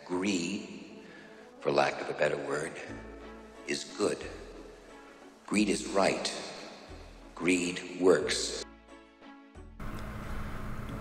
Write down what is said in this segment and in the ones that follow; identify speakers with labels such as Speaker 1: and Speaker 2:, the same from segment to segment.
Speaker 1: greed, for lack of a better word, is good. Greed is right. Greed works.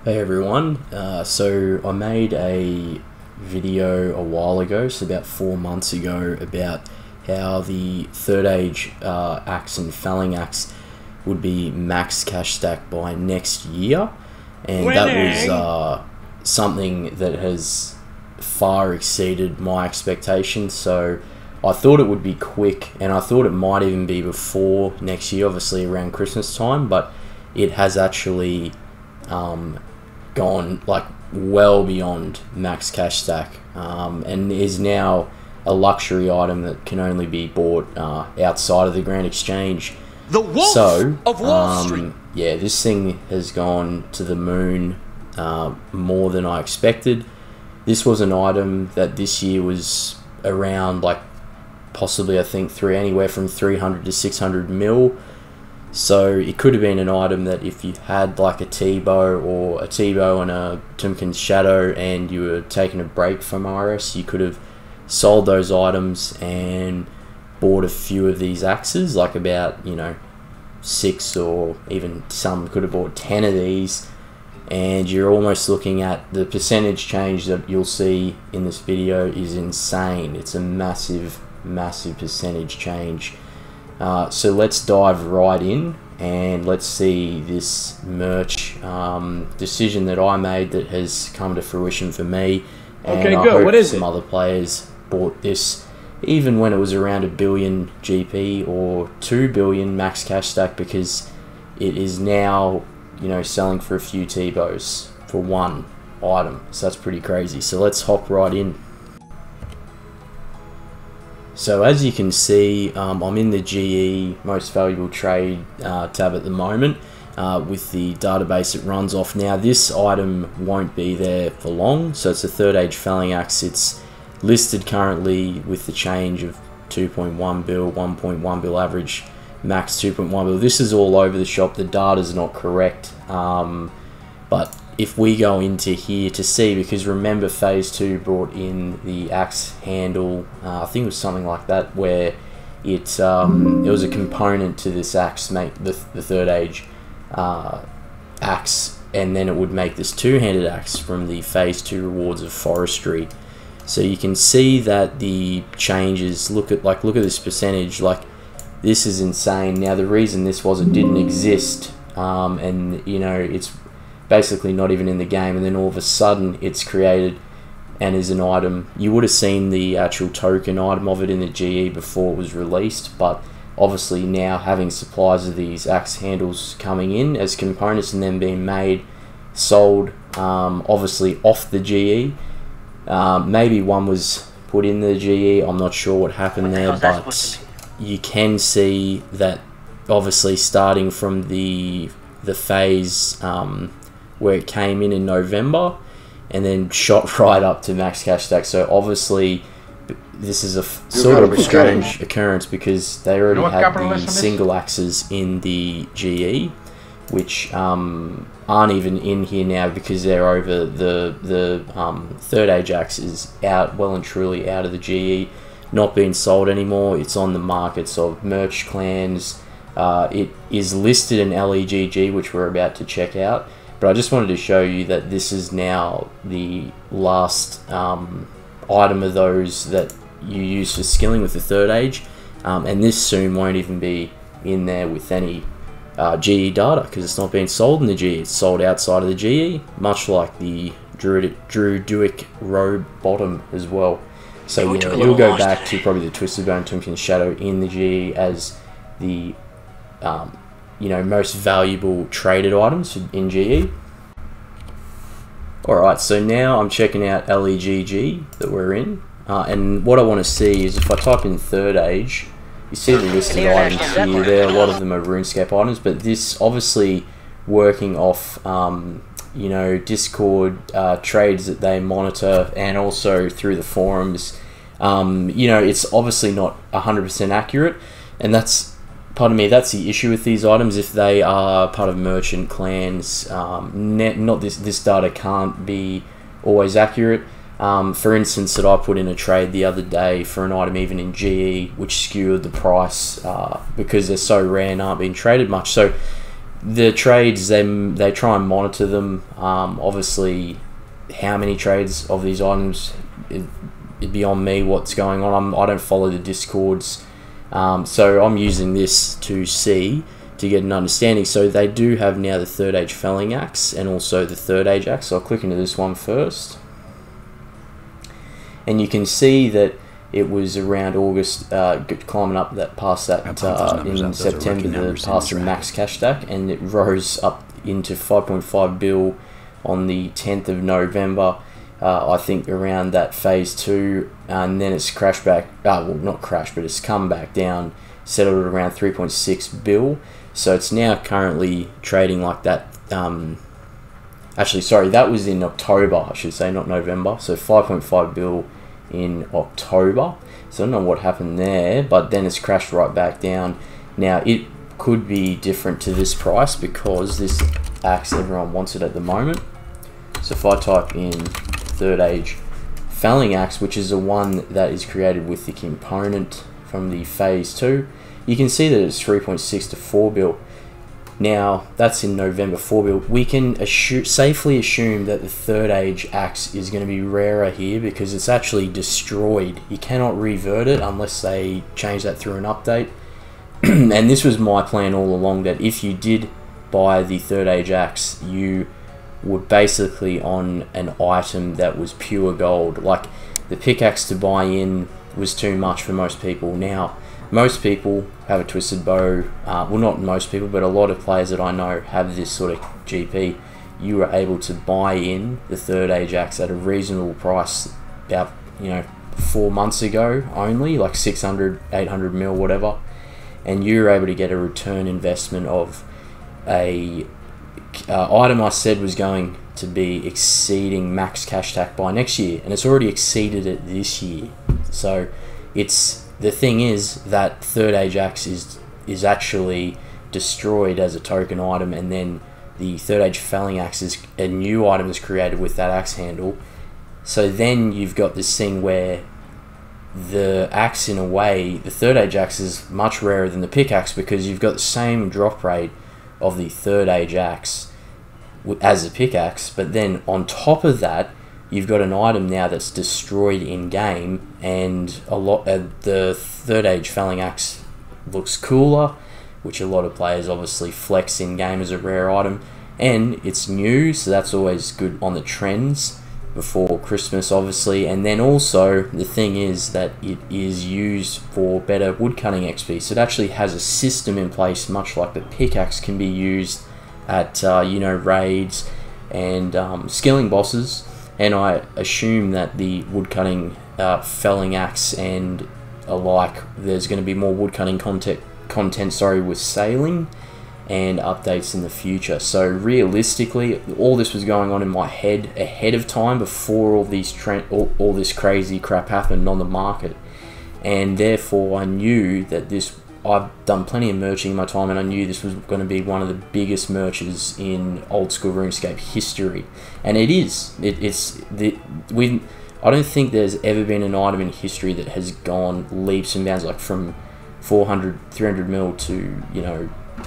Speaker 2: Hey everyone, so I made a video a while ago, so about 4 months ago, about how the third age axe and felling axe would be max cash stack by next year, and that was something that has far exceeded my expectations. So I thought it would be quick, and I thought it might even be before next year, obviously around Christmas time, but it has actually gone like well beyond max cash stack, and is now a luxury item that can only be bought outside of the Grand Exchange.
Speaker 3: The Wolf of Wall Street.
Speaker 2: Yeah, this thing has gone to the moon more than I expected. This was an item that this year was around, like, possibly I think anywhere from 300 to 600 mil. So it could have been an item that if you had like a T-bow or a T-bow and a Tompkins Shadow and you were taking a break from RS, you could have sold those items and bought a few of these axes, like about, 6, or even some could have bought 10 of these, and you're almost looking at the percentage change that you'll see in this video is insane. It's a massive percentage change. So let's dive right in and let's see this merch decision that I made that has come to fruition for me. And
Speaker 3: okay,
Speaker 2: I
Speaker 3: good.
Speaker 2: hope
Speaker 3: What is
Speaker 2: some
Speaker 3: it?
Speaker 2: other players bought this even when it was around 1 billion GP or 2 billion max cash stack, because it is now, selling for a few T-bows for one item. So that's pretty crazy. So let's hop right in. So as you can see, I'm in the GE most valuable trade tab at the moment with the database it runs off. Now this item won't be there for long, so it's a third age felling axe. It's listed currently with the change of 2.1 bill, 1.1 bill average, max 2.1 bill. This is all over the shop. The data's not correct, but if we go into here to see, because remember phase 2 brought in the axe handle, I think it was something like that, where it was a component to this axe, make the third age axe, and then it would make this two-handed axe from the phase 2 rewards of forestry. So you can see that the changes, look at this percentage, like this is insane. Now the reason this was, it didn't exist, and it's basically not even in the game, and then all of a sudden it's created and is an item. You would have seen the actual token item of it in the GE before it was released, but obviously now having supplies of these axe handles coming in as components and then being made, sold, obviously off the GE. Maybe one was put in the GE, I'm not sure what happened there, but you can see that obviously starting from the phase where it came in November and then shot right up to max cash stack. So obviously this is a sort of a strange occurrence, because they already had the single axes in the GE, which aren't even in here now because they're over the third age axe is out, well and truly out of the GE, not being sold anymore. It's on the markets of merch clans. It is listed in LEGG, which we're about to check out, but I just wanted to show you that this is now the last item of those that you use for skilling with the third age, and this soon won't even be in there with any GE data because it's not being sold in the GE. It's sold outside of the GE, much like the Druidic robe bottom as well. So it'll go back to probably the Twisted Bone Tompkins Shadow in the GE as the most valuable traded items in GE. Alright, so now I'm checking out LEGG that we're in, and what I want to see is if I type in third age, you see the listed items here. There, a lot of them are RuneScape items, but this obviously working off Discord trades that they monitor, and also through the forums. It's obviously not 100% accurate, and that's the issue with these items. If they are part of merchant clans, not this data can't be always accurate. For instance, that I put in a trade the other day for an item even in GE, which skewered the price because they're so rare and aren't being traded much. So the trades, they try and monitor them. Obviously, how many trades of these items, it'd be on me what's going on. I don't follow the Discords. So I'm using this to get an understanding. So they do have now the third age felling axe and also the third age axe. So I'll click into this one first. And you can see that it was around August, climbing up past that in September, past the max cash stack, and it rose up into 5.5 bill on the 10th of November. I think around that phase 2, and then it's crashed back. Well, not crashed, but it's come back down, settled at around 3.6 bill. So it's now currently trading like that. Actually, sorry, that was in October, I should say, not November. So 5.5 bill in October. So I don't know what happened there, but then it's crashed right back down. Now, it could be different to this price because this axe, everyone wants it at the moment. So if I type in third age felling axe, which is the one that is created with the component from the phase 2, you can see that it's 3.6 to 4 bill. Now, that's in November 4 bill. We can safely assume that the third age axe is going to be rarer here because it's actually destroyed. You cannot revert it unless they change that through an update. And this was my plan all along, that if you did buy the third age axe, you were basically on an item that was pure gold. Like, the pickaxe to buy in was too much for most people. Now, most people have a twisted bow. Well, not most people, but a lot of players that I know have this sort of GP. You were able to buy in the third age axe at a reasonable price about 4 months ago only, like 600, 800 mil, whatever, and you were able to get a return investment of a item I said was going to be exceeding max cash stack by next year, and it's already exceeded it this year. So the thing is that third age axe is actually destroyed as a token item, and then the third age felling axe is a new item is created with that axe handle. So then you've got this thing where the axe, in a way, the third age axe is much rarer than the pickaxe because you've got the same drop rate of the third age axe as a pickaxe, but then on top of that, you've got an item now that's destroyed in game, and the third age felling axe looks cooler, which a lot of players obviously flex in game as a rare item, and it's new, so that's always good on the trends before Christmas, obviously. And then also the thing is that it is used for better woodcutting XP, so it actually has a system in place, much like the pickaxe can be used at raids and skilling bosses. And I assume that the woodcutting felling axe and alike, there's going to be more woodcutting content with sailing and updates in the future. So realistically, all this was going on in my head ahead of time before all this crazy crap happened on the market, and therefore I knew that I've done plenty of merching in my time, and I knew this was going to be one of the biggest merches in old school RuneScape history, and it is. I don't think there's ever been an item in history that has gone leaps and bounds, like from 400, 300 mil to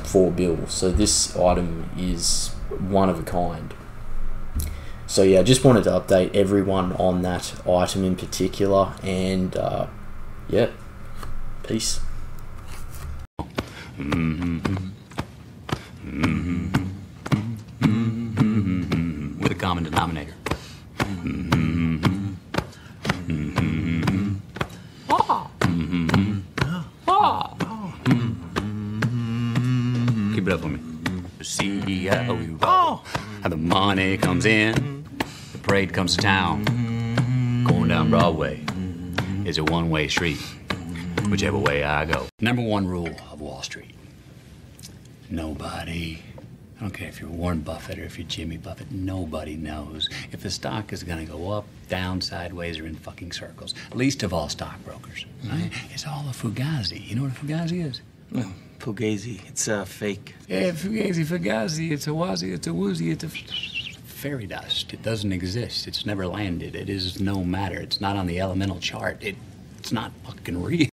Speaker 2: 4 bill. So this item is one of a kind. So yeah, I just wanted to update everyone on that item in particular, and yeah, peace.
Speaker 4: With a common denominator. Keep it up for me. See how we roll. How the money comes in, the parade comes to town. Going down Broadway is a one-way street, whichever way I go. Number one rule of Wall Street: nobody, I don't care if you're Warren Buffett or if you're Jimmy Buffett, nobody knows if the stock is gonna go up, down, sideways, or in fucking circles. Least of all stockbrokers. Right? It's all a fugazi. You know what a fugazi is?
Speaker 5: Oh, fugazi. It's fake.
Speaker 4: Yeah, fugazi, it's a wazi, it's a woozy, it's a fairy dust. It doesn't exist. It's never landed. It is no matter. It's not on the elemental chart. It's not fucking real.